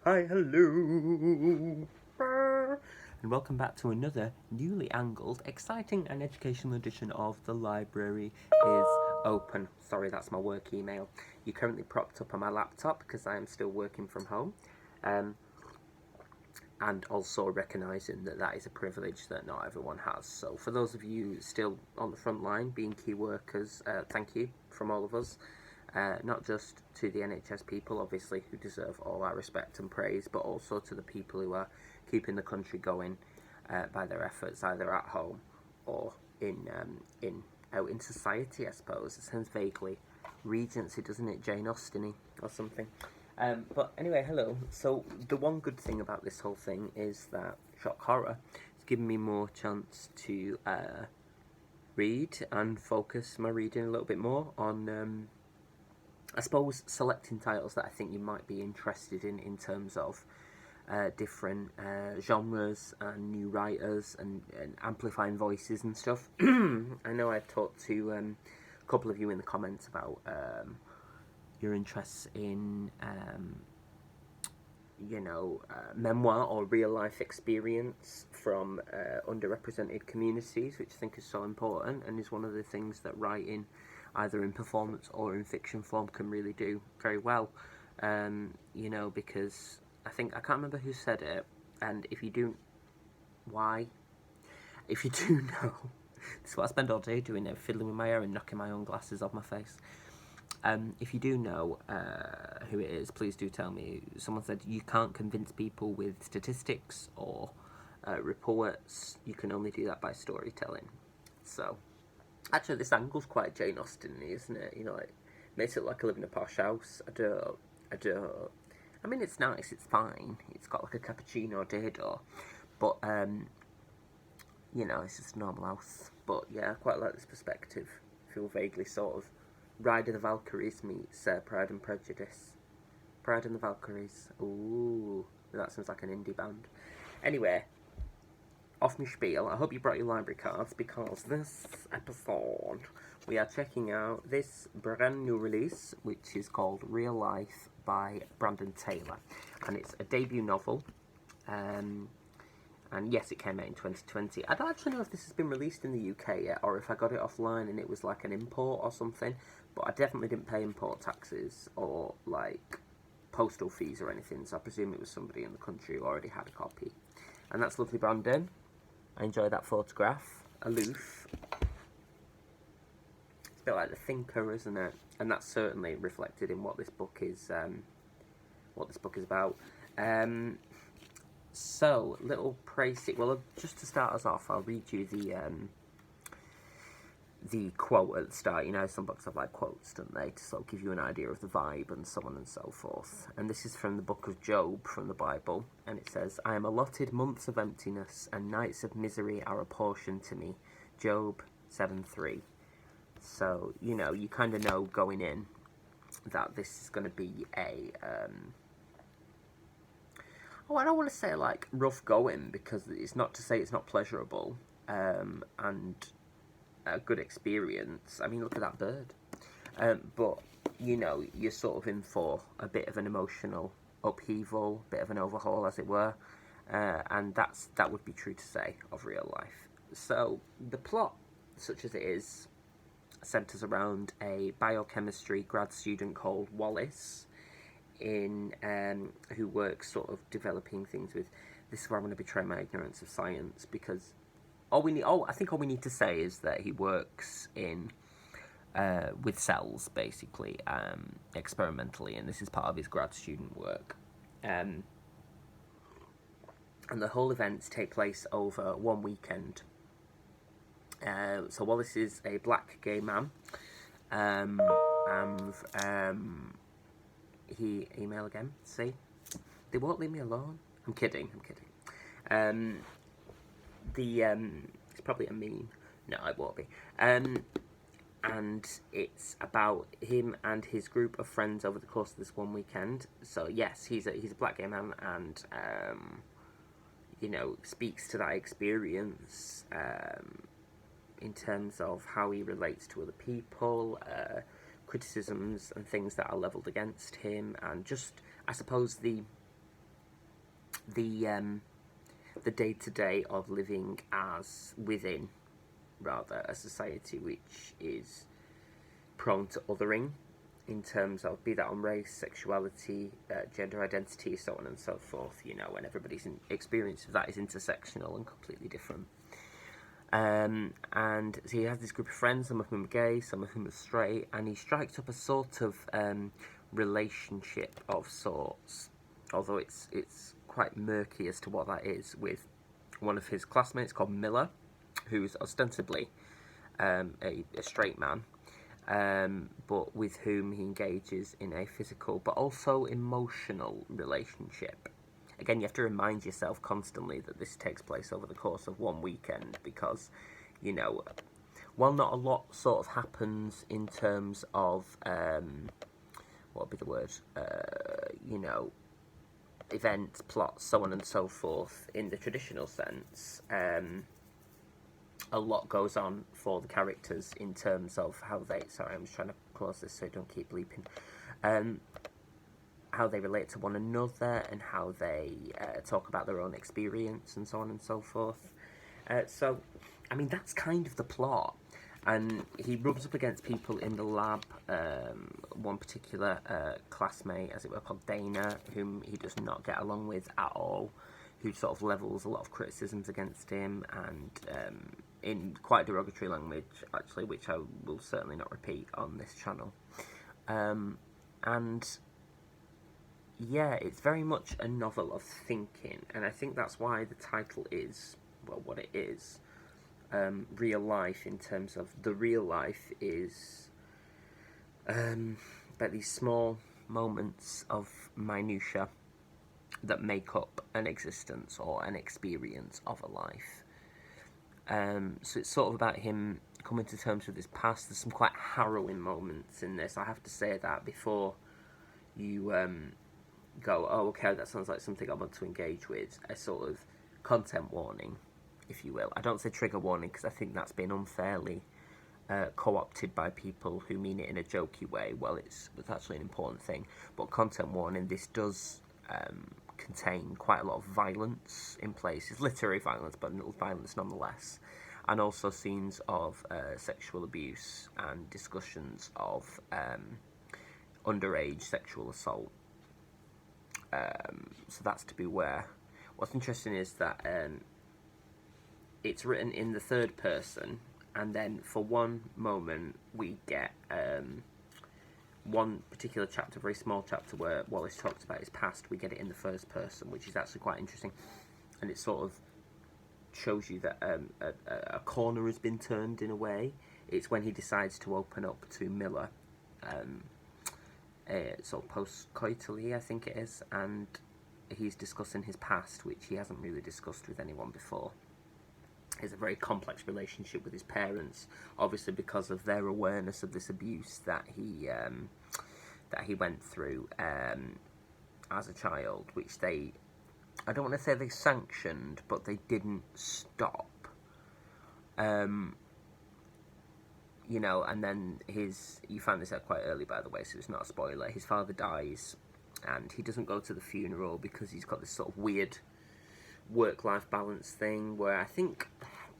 Hi, hello, and welcome back to another newly angled, exciting and educational edition of The Library is Open. Sorry, that's my work email. You're currently propped up on my laptop because I am still working from home, and also recognising that that is a privilege that not everyone has. So for those of you still on the front line, being key workers, thank you from all of us. Not just to the NHS people, obviously, who deserve all our respect and praise, but also to the people who are keeping the country going by their efforts, either at home or out in society, I suppose. It sounds vaguely Regency, doesn't it? Jane Austen-y or something. But anyway, hello. So the one good thing about this whole thing is that shock horror has given me more chance to read and focus my reading a little bit more on I suppose selecting titles that I think you might be interested in terms of different genres and new writers and amplifying voices and stuff. I know I've talked to a couple of you in the comments about your interests in memoir or real life experience from underrepresented communities, which I think is so important and is one of the things that writing, either in performance or in fiction form, can really do very well. Because I can't remember who said it, and if you do know, this is what I spend all day doing, fiddling with my hair and knocking my own glasses off my face. If you do know who it is, please do tell me. Someone said you can't convince people with statistics or reports. You can only do that by storytelling. So, actually, this angle's quite Jane Austen-y, isn't it? It makes it like I live in a posh house. I don't. I mean, it's nice. It's fine. It's got like a cappuccino dado, but it's just a normal house. But yeah, I quite like this perspective. I feel vaguely sort of Ride of the Valkyries meets Pride and Prejudice. Pride and the Valkyries. Ooh, that sounds like an indie band. Anyway, off my spiel. I hope you brought your library cards because this episode we are checking out this brand new release, which is called Real Life by Brandon Taylor, and it's a debut novel. And yes, it came out in 2020. I don't actually know if this has been released in the UK yet, or if I got it offline and it was like an import or something, but I definitely didn't pay import taxes or like postal fees or anything, so I presume it was somebody in the country who already had a copy. And that's lovely, Brandon. I enjoy that photograph. Aloof. It's a bit like The Thinker, isn't it? And that's certainly reflected in what this book is about. So, little précis. Well, just to start us off, I'll read you the quote at the start. Some books have like quotes, don't they, to sort of give you an idea of the vibe and so on and so forth. And this is from the book of Job from the Bible, and it says, "I am allotted months of emptiness, and nights of misery are apportioned to me." Job 7:3. So, you kind of know going in that this is going to be a I don't want to say like rough going, because it's not to say it's not pleasurable and a good experience. I mean, look at that bird. But you're sort of in for a bit of an emotional upheaval, bit of an overhaul, as it were, and that would be true to say of real life. So the plot, such as it is, centres around a biochemistry grad student called Wallace, who works sort of developing things with. This is where I'm going to betray my ignorance of science, because I think all we need to say is that he works in with cells, basically, experimentally, and this is part of his grad student work. And the whole events take place over one weekend. So Wallace is a black gay man, and he email again. See, they won't leave me alone. I'm kidding. It's probably a meme. No, it won't be. And it's about him and his group of friends over the course of this one weekend. So yes, he's a black gay man, and speaks to that experience in terms of how he relates to other people, criticisms and things that are levelled against him, and just, I suppose, the the day-to-day of living as within, rather, a society which is prone to othering in terms of, be that on race, sexuality, gender identity, so on and so forth, you know, and everybody's experience of that is intersectional and completely different. And so he has this group of friends, some of whom are gay, some of whom are straight, and he strikes up a sort of relationship of sorts, although it's quite murky as to what that is, with one of his classmates called Miller, who's ostensibly a straight man, but with whom he engages in a physical but also emotional relationship. Again, you have to remind yourself constantly that this takes place over the course of one weekend, because, you know, while not a lot sort of happens in terms of, what would be the word, you know, events, plots, so on and so forth, in the traditional sense, a lot goes on for the characters in terms of how they, sorry, I'm just trying to close this so I don't keep bleeping, how they relate to one another, and how they talk about their own experience, and so on and so forth. So, I mean, that's kind of the plot. And he rubs up against people in the lab, one particular classmate, as it were, called Dana, whom he does not get along with at all, who sort of levels a lot of criticisms against him, and in quite derogatory language, actually, which I will certainly not repeat on this channel. And yeah, it's very much a novel of thinking, and I think that's why the title is, well, what it is. Real life, in terms of the real life is about these small moments of minutia that make up an existence or an experience of a life. So it's sort of about him coming to terms with his past. There's some quite harrowing moments in this. I have to say that before you go, oh, okay, that sounds like something I want to engage with. A sort of content warning, if you will. I don't say trigger warning, because I think that's been unfairly co-opted by people who mean it in a jokey way. Well, it's actually an important thing. But content warning, this does contain quite a lot of violence in places. Literary violence, but violence nonetheless. And also scenes of sexual abuse and discussions of underage sexual assault. So that's to beware. What's interesting is that it's written in the third person, and then for one moment we get one particular chapter, very small chapter, where Wallace talks about his past. We get it in the first person, which is actually quite interesting, and it sort of shows you that a corner has been turned in a way. It's when he decides to open up to Miller, sort of post-coitally, I think it is, and he's discussing his past, which he hasn't really discussed with anyone before. It's a very complex relationship with his parents, obviously because of their awareness of this abuse that he went through as a child, which they, I don't want to say they sanctioned, but they didn't stop. You know, and then you found this out quite early, by the way, so it's not a spoiler. His father dies, and he doesn't go to the funeral because he's got this sort of weird work-life balance thing, where I think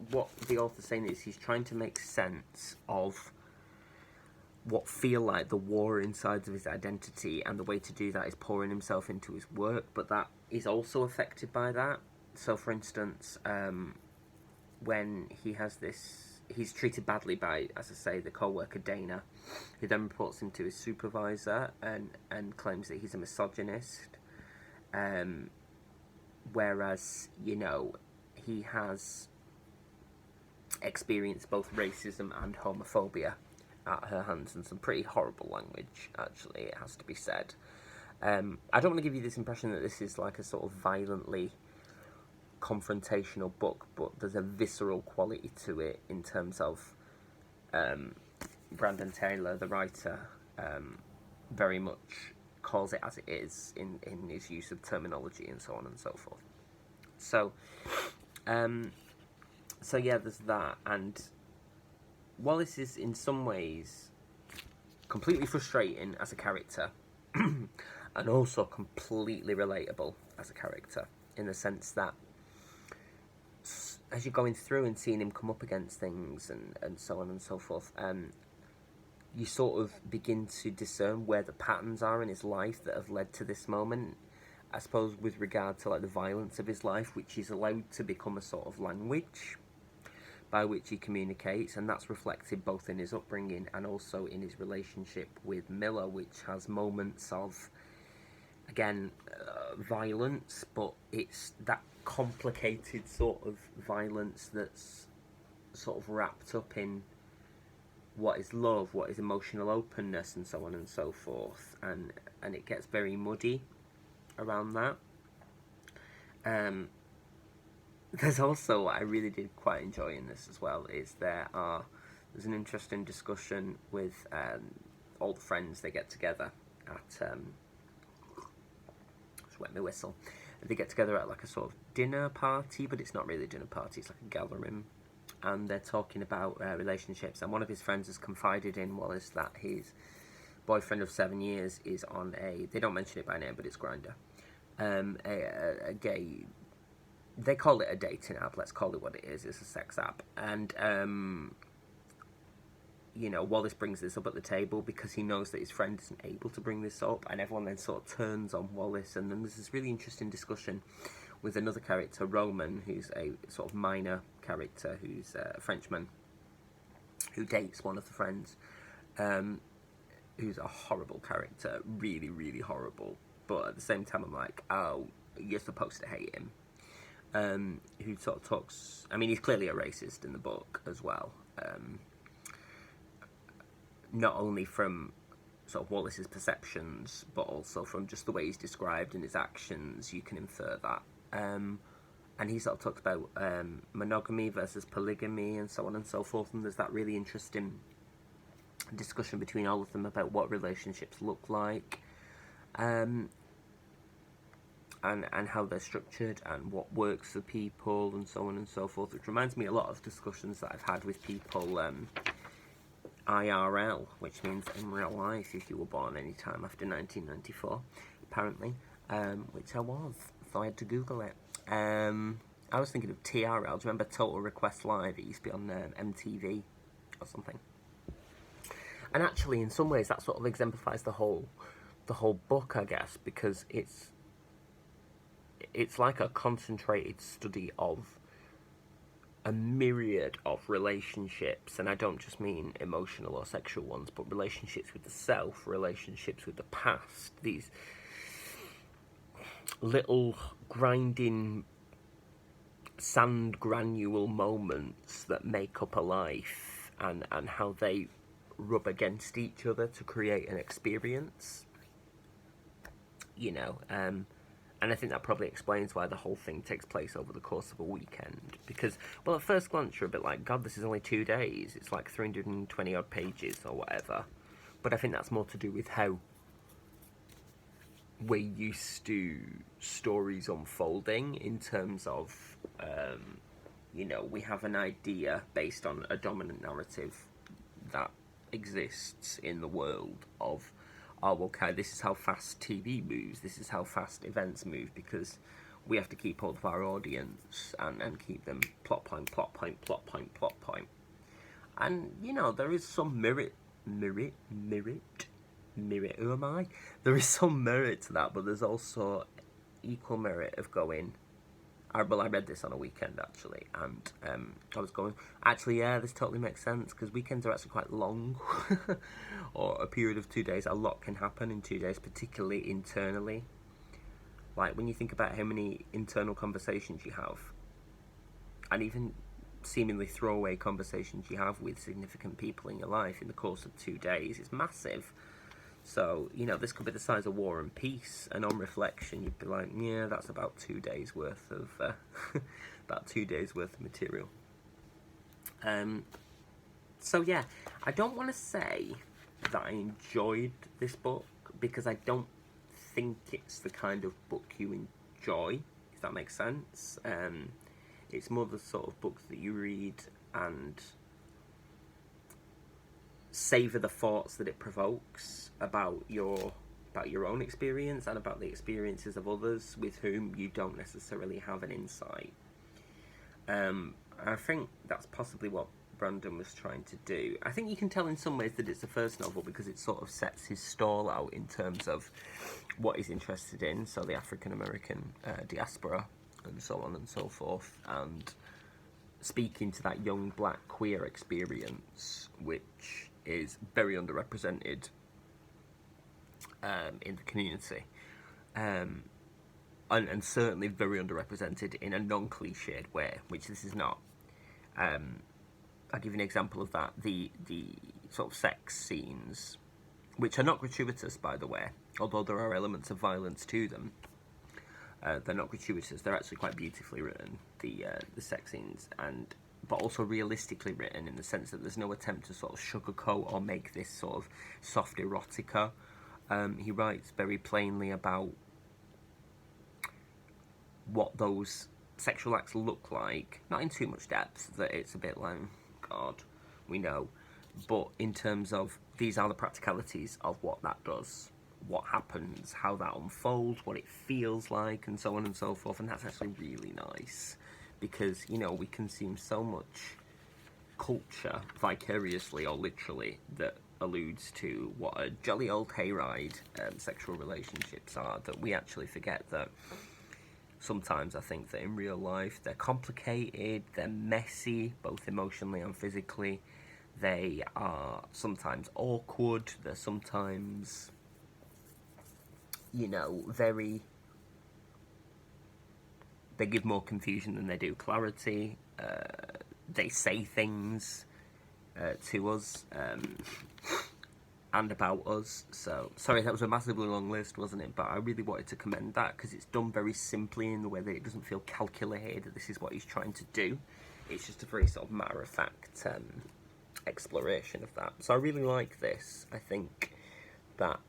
what the author's saying is he's trying to make sense of what feel like the war inside of his identity, and the way to do that is pouring himself into his work, but that is also affected by that. So, for instance, when he has this, he's treated badly by, as I say, the co-worker Dana, who then reports him to his supervisor and claims that he's a misogynist. Whereas, you know, he has experienced both racism and homophobia at her hands, and some pretty horrible language, actually, it has to be said. I don't want to give you this impression that this is like a sort of violently confrontational book, but there's a visceral quality to it in terms of Brandon Taylor, the writer, very much calls it as it is in his use of terminology and so on and so forth. So, so yeah, there's that, and Wallace is in some ways completely frustrating as a character, and also completely relatable as a character in the sense that as you're going through and seeing him come up against things and so on and so forth, you sort of begin to discern where the patterns are in his life that have led to this moment. I suppose with regard to like the violence of his life, which is allowed to become a sort of language by which he communicates, and that's reflected both in his upbringing and also in his relationship with Miller, which has moments of, again, violence, but it's that complicated sort of violence that's sort of wrapped up in what is love, what is emotional openness, and so on and so forth, and it gets very muddy around that. There's also what I really did quite enjoy in this as well is there's an interesting discussion with all the friends. They get together at just wet my whistle. They get together at like a sort of dinner party, but it's not really a dinner party, it's like a gathering, and they're talking about relationships, and one of his friends has confided in Wallace that his boyfriend of 7 years is on they don't mention it by name, but it's Grindr, a gay, they call it a dating app, let's call it what it is, it's a sex app, and Wallace brings this up at the table because he knows that his friend isn't able to bring this up, and everyone then sort of turns on Wallace, and then there's this really interesting discussion with another character, Roman, who's a sort of minor character, who's a Frenchman, who dates one of the friends, who's a horrible character, really, really horrible, but at the same time I'm like, oh, you're supposed to hate him, who sort of talks, I mean, he's clearly a racist in the book as well, not only from sort of Wallace's perceptions, but also from just the way he's described in his actions, you can infer that. And he sort of talks about monogamy versus polygamy and so on and so forth, and there's that really interesting discussion between all of them about what relationships look like, and how they're structured and what works for people and so on and so forth, which reminds me a lot of discussions that I've had with people IRL, which means in real life, if you were born any time after 1994, apparently, which I was, so I had to Google it. I was thinking of TRL. Do you remember Total Request Live? It used to be on MTV or something. And actually, in some ways, that sort of exemplifies the whole book, I guess, because it's like a concentrated study of a myriad of relationships, and I don't just mean emotional or sexual ones, but relationships with the self, relationships with the past, these little grinding sand granule moments that make up a life, and how they rub against each other to create an experience, and I think that probably explains why the whole thing takes place over the course of a weekend. Because, well, at first glance, you're a bit like, God, this is only 2 days. It's like 320 odd pages or whatever. But I think that's more to do with how we're used to stories unfolding in terms of, we have an idea based on a dominant narrative that exists in the world of, oh, okay, this is how fast TV moves, this is how fast events move, because we have to keep hold of our audience and keep them plot point, plot point, plot point, plot point. And, there is some merit, who am I? There is some merit to that, but there's also equal merit of going, I read this on a weekend, actually, and I was going, actually, yeah, this totally makes sense, because weekends are actually quite long, or a period of 2 days. A lot can happen in 2 days, particularly internally. Like, when you think about how many internal conversations you have, and even seemingly throwaway conversations you have with significant people in your life in the course of 2 days, it's massive. So, this could be the size of War and Peace, and on reflection, you'd be like, yeah, that's about 2 days worth of, material. So yeah, I don't want to say that I enjoyed this book, because I don't think it's the kind of book you enjoy, if that makes sense. It's more the sort of books that you read and savour the thoughts that it provokes about your about your own experience and about the experiences of others with whom you don't necessarily have an insight. I think that's possibly what Brandon was trying to do. I think you can tell in some ways that it's the first novel because it sort of sets his stall out in terms of what he's interested in, so the African American diaspora and so on and so forth, and speaking to that young black queer experience, which is very underrepresented in the community, and certainly very underrepresented in a non-cliched way, which this is not. I'll give you an example of that. The sort of sex scenes, which are not gratuitous, by the way, although there are elements of violence to them. They're not gratuitous. They're actually quite beautifully written, the sex scenes, but also realistically written in the sense that there's no attempt to sort of sugarcoat or make this sort of soft erotica. He writes very plainly about what those sexual acts look like, not in too much depth, that it's a bit like, God, we know, but in terms of these are the practicalities of what that does, what happens, how that unfolds, what it feels like, and so on and so forth. And that's actually really nice because, you know, we consume so much culture vicariously or literally that alludes to what a jolly old hayride sexual relationships are, that we actually forget that sometimes I think that in real life they're complicated, they're messy, both emotionally and physically. They are sometimes awkward, they're sometimes, you know, they give more confusion than they do clarity. They say things to us and about us. So, sorry, that was a massively long list, wasn't it? But I really wanted to commend that because it's done very simply in the way that it doesn't feel calculated, that this is what he's trying to do. It's just a very sort of matter-of-fact exploration of that. So I really like this. I think that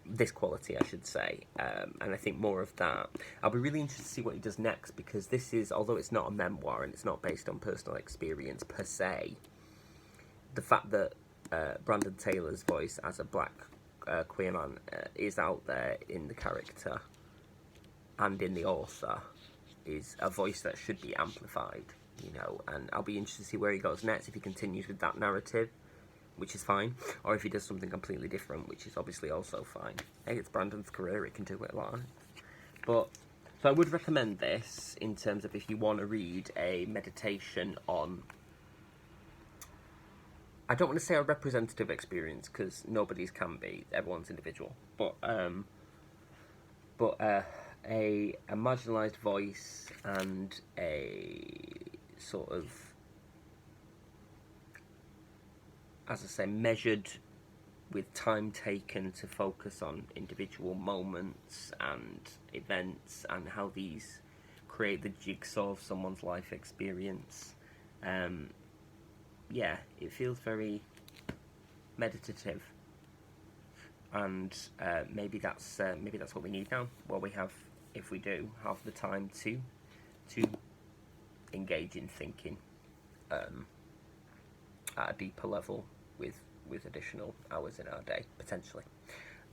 this quality, I should say, and I think more of that. I'll be really interested to see what he does next, because this is, although it's not a memoir and it's not based on personal experience per se, the fact that Brandon Taylor's voice as a black queer man is out there in the character and in the author is a voice that should be amplified, you know, and I'll be interested to see where he goes next, if he continues with that narrative, which is fine, or if he does something completely different, which is obviously also fine. Hey, it's Brandon's career, it can do it live. But, so I would recommend this in terms of if you want to read a meditation on, I don't want to say a representative experience, because nobody's can be, everyone's individual, but a marginalised voice and a sort of, as I say, measured with time taken to focus on individual moments and events and how these create the jigsaw of someone's life experience. Yeah, it feels very meditative, and maybe that's what we need now. Well, we have, if we do have the time to engage in thinking at a deeper level with additional hours in our day, potentially.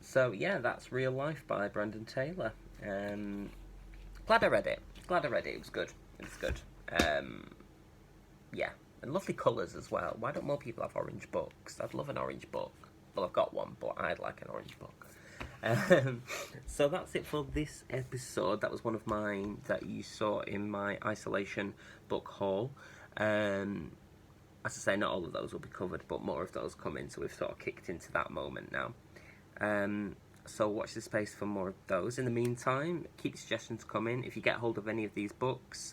So yeah, that's Real Life by Brandon Taylor. Glad I read it. It was good. Yeah, and lovely colours as well. Why don't more people have orange books? I'd love an orange book. Well, I've got one, but I'd like an orange book. So that's it for this episode. That was one of mine that you saw in my isolation book haul. As I say, not all of those will be covered, but more of those come in, so we've sort of kicked into that moment now. So watch the space for more of those. In the meantime, keep suggestions coming. If you get hold of any of these books,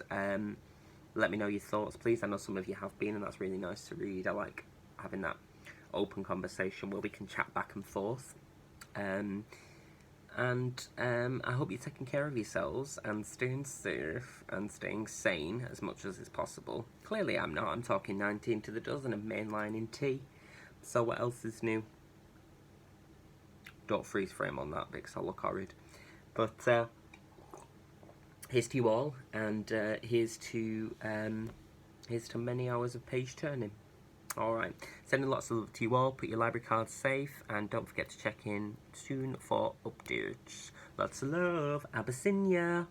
let me know your thoughts, please. I know some of you have been, and that's really nice to read. I like having that open conversation where we can chat back and forth. I hope you're taking care of yourselves and staying safe and staying sane as much as is possible. Clearly I'm not. I'm talking 19 to the dozen of mainlining tea. So what else is new? Don't freeze frame on that because I'll look horrid. But here's to you all, and here's to many hours of page turning. Alright, sending lots of love to you all. Put your library cards safe, and don't forget to check in soon for updates. Lots of love. Abyssinia.